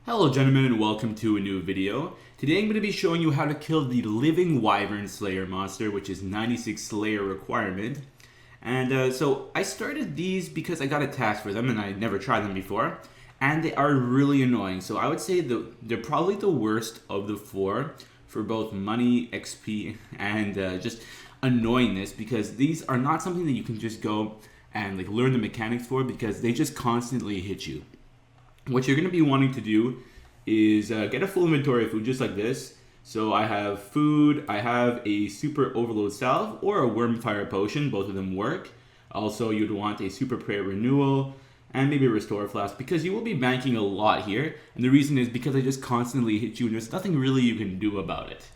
Hello gentlemen and welcome to a new video. Today I'm going to be showing you how to kill the Living Wyvern Slayer monster, which is 96 Slayer requirement. And so I started these because I got a task for them and I never tried them before. And they are really annoying. So I would say they're probably the worst of the four for both money, XP, and just annoyingness, because these are not something that you can just go and learn the mechanics for, because they just constantly hit you. What you're going to be wanting to do is get a full inventory of food just like this. So I have food, I have a super overload salve or a wormfire potion, both of them work. Also, you'd want a super prayer renewal and maybe a restore flask, because you will be banking a lot here. And the reason is because I just constantly hit you and there's nothing really you can do about it.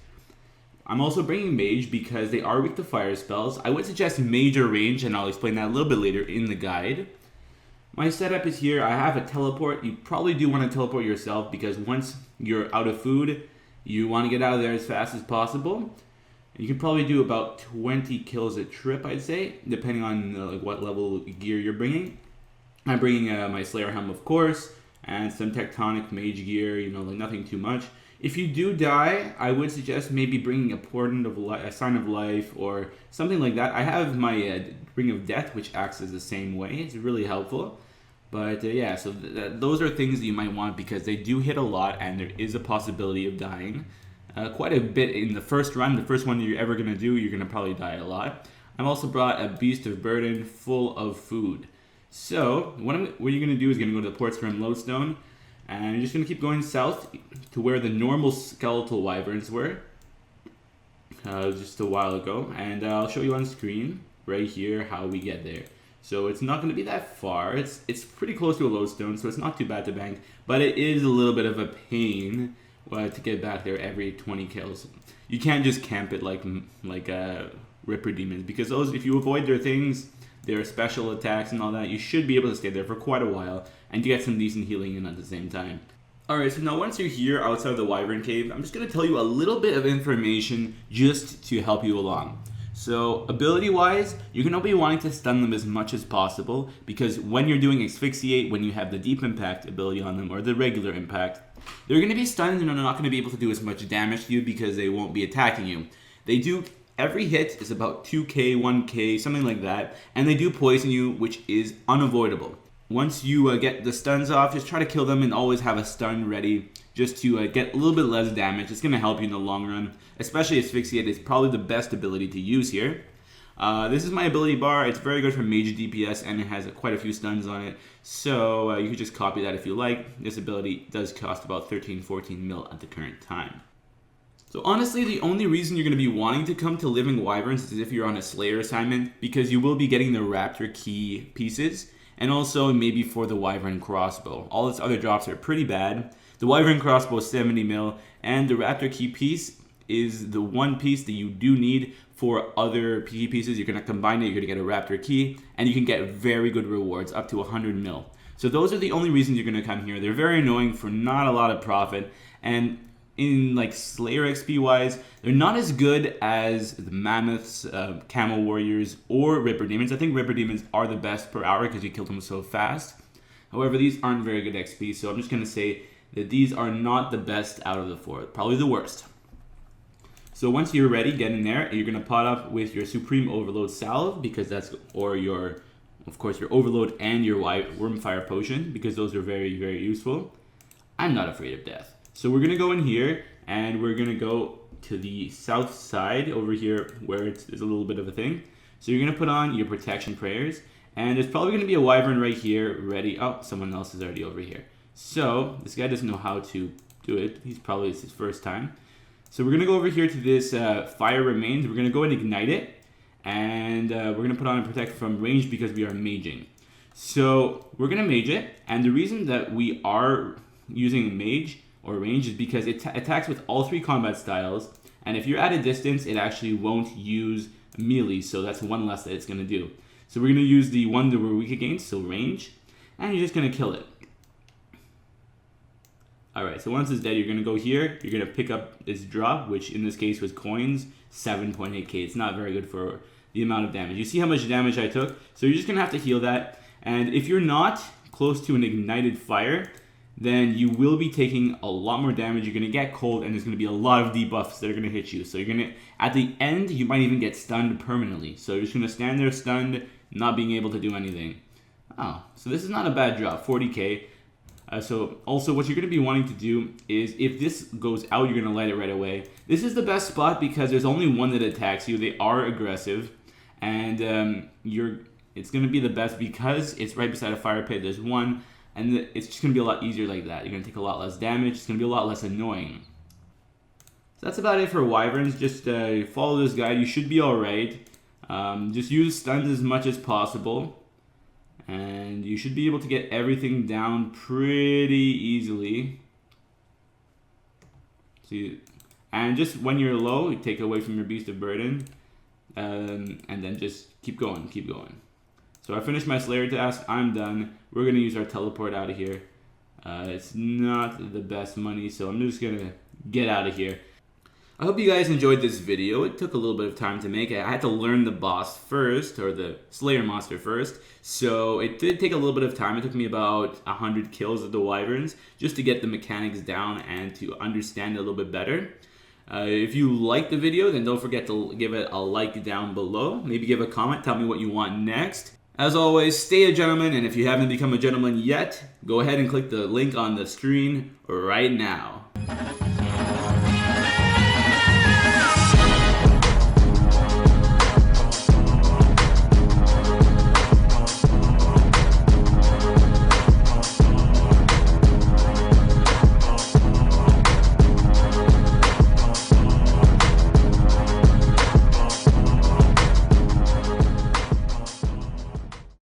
I'm also bringing mage because they are weak to fire spells. I would suggest mage or range, and I'll explain that a little bit later in the guide. My setup is here. I have a teleport. You probably do want to teleport yourself, because once you're out of food, you want to get out of there as fast as possible. You can probably do about 20 kills a trip, I'd say, depending on what level gear you're bringing. I'm bringing my Slayer helm, of course, and some Tectonic mage gear, nothing too much. If you do die, I would suggest maybe bringing a portent of a sign of life or something like that. I have my ring of death, which acts as the same way. It's really helpful. But yeah, so those are things that you might want, because they do hit a lot and there is a possibility of dying quite a bit in the first run. The first one you're ever going to do, you're going to probably die a lot. I've also brought a Beast of Burden full of food. So what you're going to do is going to go to the ports from Lodestone, and you're just going to keep going south to where the normal skeletal wyverns were just a while ago. And I'll show you on screen right here how we get there. So it's not going to be that far. It's pretty close to a Lodestone, so it's not too bad to bank. But it is a little bit of a pain to get back there every 20 kills. You can't just camp it like Ripper Demons, because those, if you avoid their things, their special attacks and all that, you should be able to stay there for quite a while and get some decent healing in at the same time. Alright, so now once you're here outside of the Wyvern Cave, I'm just going to tell you a little bit of information just to help you along. So ability-wise, you're going to be wanting to stun them as much as possible, because when you're doing Asphyxiate, when you have the Deep Impact ability on them or the regular impact, they're going to be stunned and they're not going to be able to do as much damage to you because they won't be attacking you. They do, every hit is about 2k, 1k, something like that, and they do poison you, which is unavoidable. Once you get the stuns off, just try to kill them and always have a stun ready just to get a little bit less damage. It's going to help you in the long run. Especially Asphyxiate is probably the best ability to use here. This is my ability bar. It's very good for mage DPS, and it has quite a few stuns on it. So you can just copy that if you like. This ability does cost about 13-14 mil at the current time. So honestly, the only reason you're going to be wanting to come to Living Wyverns is if you're on a Slayer assignment, because you will be getting the Raptor Key pieces, and also maybe for the Wyvern Crossbow. All its other drops are pretty bad. The Wyvern Crossbow is 70 mil, and the Raptor Key piece is the one piece that you do need for other key pieces. You're going to combine it, you're going to get a Raptor Key, and you can get very good rewards, up to 100 mil. So those are the only reasons you're going to come here. They're very annoying for not a lot of profit, and in Slayer XP wise, they're not as good as the Mammoths, Camel Warriors, or Ripper Demons. I think Ripper Demons are the best per hour because you kill them so fast. However, these aren't very good XP, so I'm just going to say that these are not the best out of the four, probably the worst. So once you're ready, get in there, and you're going to pot up with your Supreme Overload Salve, because that's, or of course, your Overload and your Wormfire Potion, because those are very, very useful. I'm not afraid of death. So we're going to go in here, and we're going to go to the south side over here where there's a little bit of a thing. So you're going to put on your protection prayers, and there's probably going to be a wyvern right here ready. Oh, someone else is already over here. So this guy doesn't know how to do it. It's his first time. So we're going to go over here to this Fire Remains. We're going to go and ignite it, and we're going to put on a protect from range because we are maging. So we're going to mage it, and the reason that we are using mage or range is because it attacks with all three combat styles, and if you're at a distance, it actually won't use melee, so that's one less that it's going to do. So we're going to use the one that we're weak against, so range, and you're just going to kill it. Alright, so once it's dead, you're going to go here, you're going to pick up this drop, which in this case was coins, 7.8k. It's not very good for the amount of damage. You see how much damage I took? So you're just going to have to heal that, and if you're not close to an ignited fire, then you will be taking a lot more damage. You're going to get cold, and there's going to be a lot of debuffs that are going to hit you. So you're going to, at the end, you might even get stunned permanently. So you're just going to stand there stunned, not being able to do anything. Oh, so this is not a bad drop, 40k. So also what you're going to be wanting to do is if this goes out, you're going to light it right away. This is the best spot because there's only one that attacks you. They are aggressive, and it's going to be the best because it's right beside a fire pit. There's one, and it's just going to be a lot easier like that. You're going to take a lot less damage. It's going to be a lot less annoying. So that's about it for Wyverns. Just follow this guide. You should be alright. Just use stuns as much as possible. And you should be able to get everything down pretty easily. And just when you're low, you take away from your Beast of Burden. And then just keep going, keep going. So I finished my Slayer task. I'm done. We're going to use our teleport out of here. It's not the best money, so I'm just going to get out of here. I hope you guys enjoyed this video. It took a little bit of time to make. I had to learn the boss first, or the Slayer monster first, so it did take a little bit of time. It took me about 100 kills of the Wyverns just to get the mechanics down and to understand it a little bit better. If you liked the video, then don't forget to give it a like down below. Maybe give a comment, tell me what you want next. As always, stay a gentleman, and if you haven't become a gentleman yet, go ahead and click the link on the screen right now.